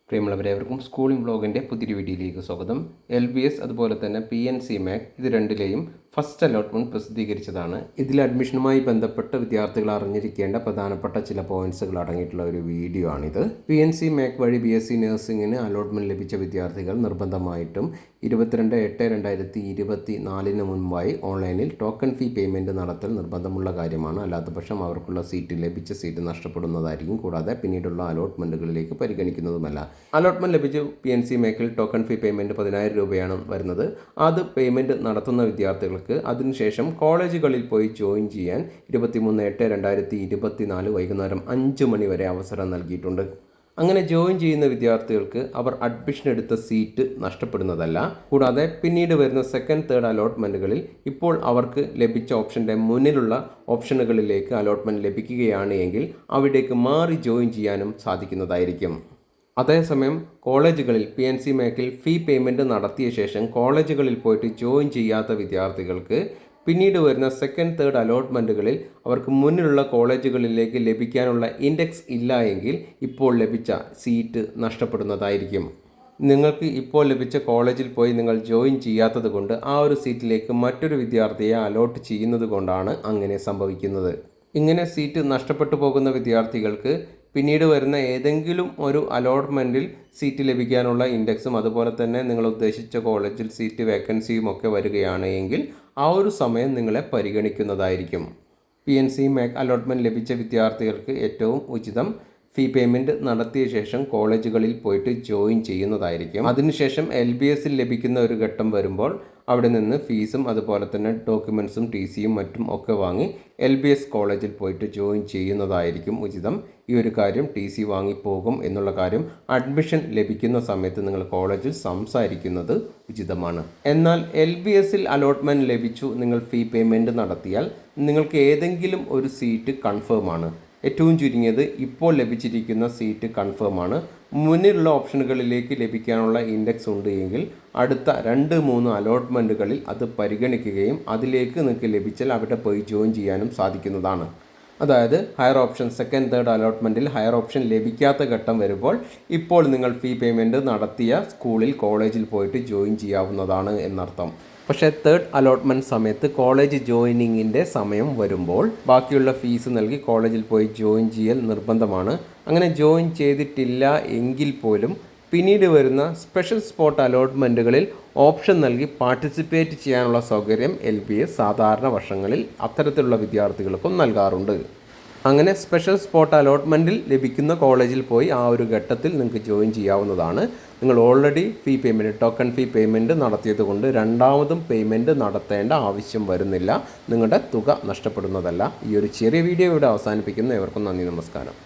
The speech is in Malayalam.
പ്രിയമുള്ളവരേവർക്കും സ്കൂളിംഗ് വ്ലോഗിൻ്റെ പുതിയൊരു വീഡിയോയിലേക്ക് സ്വാഗതം. LBS അതുപോലെ തന്നെ PNC MAC ഇത് രണ്ടിലെയും ഫസ്റ്റ് അലോട്ട്മെൻറ്റ് പ്രസിദ്ധീകരിച്ചതാണ്. ഇതിൽ അഡ്മിഷനുമായി ബന്ധപ്പെട്ട് വിദ്യാർത്ഥികൾ അറിഞ്ഞിരിക്കേണ്ട പ്രധാനപ്പെട്ട ചില പോയിൻറ്റ്സുകൾ അടങ്ങിയിട്ടുള്ള ഒരു വീഡിയോ ആണിത്. PNC MAC വഴി BSc നഴ്സിംഗിന് അലോട്ട്മെൻറ്റ് ലഭിച്ച വിദ്യാർത്ഥികൾ നിർബന്ധമായിട്ടും 22/8/2024 മുൻപായി ഓൺലൈനിൽ ടോക്കൺ ഫീ പേയ്മെൻറ്റ് നടത്തൽ നിർബന്ധമുള്ള കാര്യമാണ്. അല്ലാത്തപക്ഷം അവർക്കുള്ള ലഭിച്ച സീറ്റ് നഷ്ടപ്പെടുന്നതായിരിക്കും. കൂടാതെ പിന്നീടുള്ള അലോട്ട്മെൻറ്റുകളിലേക്ക് പരിഗണിക്കുന്നതുമല്ല. അലോട്ട്മെൻറ്റ് ലഭിച്ച PNC MACൽ ടോക്കൺ ഫീ പേയ്മെൻറ്റ് 10,000 രൂപയാണ് വരുന്നത്. അത് പേയ്മെൻറ്റ് നടത്തുന്ന വിദ്യാർത്ഥികൾക്ക് അതിനുശേഷം കോളേജുകളിൽ പോയി ജോയിൻ ചെയ്യാൻ 23/8/2024 വൈകുന്നേരം 5 മണി വരെ അവസരം നൽകിയിട്ടുണ്ട്. അങ്ങനെ ജോയിൻ ചെയ്യുന്ന വിദ്യാർത്ഥികൾക്ക് അവർ അഡ്മിഷൻ എടുത്ത സീറ്റ് നഷ്ടപ്പെടുന്നതല്ല. കൂടാതെ പിന്നീട് വരുന്ന സെക്കൻഡ് തേർഡ് അലോട്ട്മെൻറ്റുകളിൽ ഇപ്പോൾ അവർക്ക് ലഭിച്ച ഓപ്ഷൻ്റെ മുന്നിലുള്ള ഓപ്ഷനുകളിലേക്ക് അലോട്ട്മെൻറ്റ് ലഭിക്കുകയാണ് എങ്കിൽ അവിടേക്ക് മാറി ജോയിൻ ചെയ്യാനും സാധിക്കുന്നതായിരിക്കും. അതേസമയം കോളേജുകളിൽ PNC MACൽ ഫീ പേയ്മെൻറ്റ് നടത്തിയ ശേഷം കോളേജുകളിൽ പോയിട്ട് ജോയിൻ ചെയ്യാത്ത വിദ്യാർത്ഥികൾക്ക് പിന്നീട് വരുന്ന സെക്കൻഡ് തേർഡ് അലോട്ട്മെൻറ്റുകളിൽ അവർക്ക് മുന്നിലുള്ള കോളേജുകളിലേക്ക് ലഭിക്കാനുള്ള ഇൻഡെക്സ് ഇല്ല എങ്കിൽ ഇപ്പോൾ ലഭിച്ച സീറ്റ് നഷ്ടപ്പെടുന്നതായിരിക്കും. നിങ്ങൾക്ക് ഇപ്പോൾ ലഭിച്ച കോളേജിൽ പോയി നിങ്ങൾ ജോയിൻ ചെയ്യാത്തത് കൊണ്ട് ആ ഒരു സീറ്റിലേക്ക് മറ്റൊരു വിദ്യാർത്ഥിയെ അലോട്ട് ചെയ്യുന്നത് കൊണ്ടാണ് അങ്ങനെ സംഭവിക്കുന്നത്. ഇങ്ങനെ സീറ്റ് നഷ്ടപ്പെട്ടു പോകുന്ന വിദ്യാർത്ഥികൾക്ക് പിന്നീട് വരുന്ന ഏതെങ്കിലും ഒരു അലോട്ട്മെൻറ്റിൽ സീറ്റ് ലഭിക്കാനുള്ള ഇൻഡെക്സും അതുപോലെ തന്നെ നിങ്ങൾ ഉദ്ദേശിച്ച കോളേജിൽ സീറ്റ് വേക്കൻസിയും ഒക്കെ വരികയാണ് എങ്കിൽ ആ ഒരു സമയം നിങ്ങളെ പരിഗണിക്കുന്നതായിരിക്കും. PNC MAC അലോട്ട്മെൻറ്റ് ലഭിച്ച വിദ്യാർത്ഥികൾക്ക് ഏറ്റവും ഉചിതം ഫീ പേയ്മെൻറ്റ് നടത്തിയ ശേഷം കോളേജുകളിൽ പോയിട്ട് ജോയിൻ ചെയ്യുന്നതായിരിക്കും. അതിനുശേഷം LBSൽ ലഭിക്കുന്ന ഒരു ഘട്ടം വരുമ്പോൾ അവിടെ നിന്ന് ഫീസും അതുപോലെ തന്നെ ഡോക്യുമെൻറ്റ്സും TCയും മറ്റും ഒക്കെ വാങ്ങി LBS കോളേജിൽ പോയിട്ട് ജോയിൻ ചെയ്യുന്നതായിരിക്കും ഉചിതം. ഈ ഒരു കാര്യം TC വാങ്ങിപ്പോകും എന്നുള്ള കാര്യം അഡ്മിഷൻ ലഭിക്കുന്ന സമയത്ത് നിങ്ങൾ കോളേജിൽ സംസാരിക്കുന്നത് ഉചിതമാണ്. എന്നാൽ LBSൽ അലോട്ട്മെൻറ്റ് ലഭിച്ചു, നിങ്ങൾ ഫീ പേയ്മെൻറ്റ് നടത്തിയാൽ നിങ്ങൾക്ക് ഏതെങ്കിലും ഒരു സീറ്റ് കൺഫേം ആണ്. ഏറ്റവും ചുരുങ്ങിയത് ഇപ്പോൾ ലഭിച്ചിരിക്കുന്ന സീറ്റ് കൺഫേം ആണ്. മുന്നിലുള്ള ഓപ്ഷനുകളിലേക്ക് ലഭിക്കാനുള്ള ഇൻഡെക്സ് ഉണ്ട് എങ്കിൽ അടുത്ത 2-3 അലോട്ട്മെൻറ്റുകളിൽ അത് പരിഗണിക്കുകയും അതിലേക്ക് നിങ്ങൾക്ക് ലഭിച്ചാൽ അവിടെ പോയി ജോയിൻ ചെയ്യാനും സാധിക്കുന്നതാണ്. അതായത് ഹയർ ഓപ്ഷൻ സെക്കൻഡ് തേർഡ് അലോട്ട്മെൻറ്റിൽ ഹയർ ഓപ്ഷൻ ലഭിക്കാത്ത ഘട്ടം വരുമ്പോൾ ഇപ്പോൾ നിങ്ങൾ ഫീ പേയ്മെൻറ്റ് നടത്തിയ സ്കൂളിൽ കോളേജിൽ പോയിട്ട് ജോയിൻ ചെയ്യാവുന്നതാണ് എന്നർത്ഥം. പക്ഷേ തേർഡ് അലോട്ട്മെൻറ്റ് സമയത്ത് കോളേജ് ജോയിനിങ്ങിൻ്റെ സമയം വരുമ്പോൾ ബാക്കിയുള്ള ഫീസ് നൽകി കോളേജിൽ പോയി ജോയിൻ ചെയ്യൽ നിർബന്ധമാണ്. അങ്ങനെ ജോയിൻ ചെയ്തിട്ടില്ല എങ്കിൽ പോലും പിന്നീട് വരുന്ന സ്പെഷ്യൽ സ്പോട്ട് അലോട്ട്മെൻറ്റുകളിൽ ഓപ്ഷൻ നൽകി പാർട്ടിസിപ്പേറ്റ് ചെയ്യാനുള്ള സൗകര്യം LBS സാധാരണ വർഷങ്ങളിൽ അത്തരത്തിലുള്ള വിദ്യാർത്ഥികൾക്കും നൽകാറുണ്ട്. അങ്ങനെ സ്പെഷ്യൽ സ്പോട്ട് അലോട്ട്മെൻറ്റിൽ ലഭിക്കുന്ന കോളേജിൽ പോയി ആ ഒരു ഘട്ടത്തിൽ നിങ്ങൾക്ക് ജോയിൻ ചെയ്യാവുന്നതാണ്. നിങ്ങൾ ഓൾറെഡി ഫീ പേയ്മെൻറ്റ് ടോക്കൺ ഫീ പേയ്മെൻറ്റ് നടത്തിയത് കൊണ്ട് രണ്ടാമതും പേയ്മെൻറ്റ് നടത്തേണ്ട ആവശ്യം വരുന്നില്ല. നിങ്ങളുടെ തുക നഷ്ടപ്പെടുന്നതല്ല. ഈ ഒരു ചെറിയ വീഡിയോ ഇവിടെ അവസാനിപ്പിക്കുന്നു. ഏവർക്കും നന്ദി, നമസ്കാരം.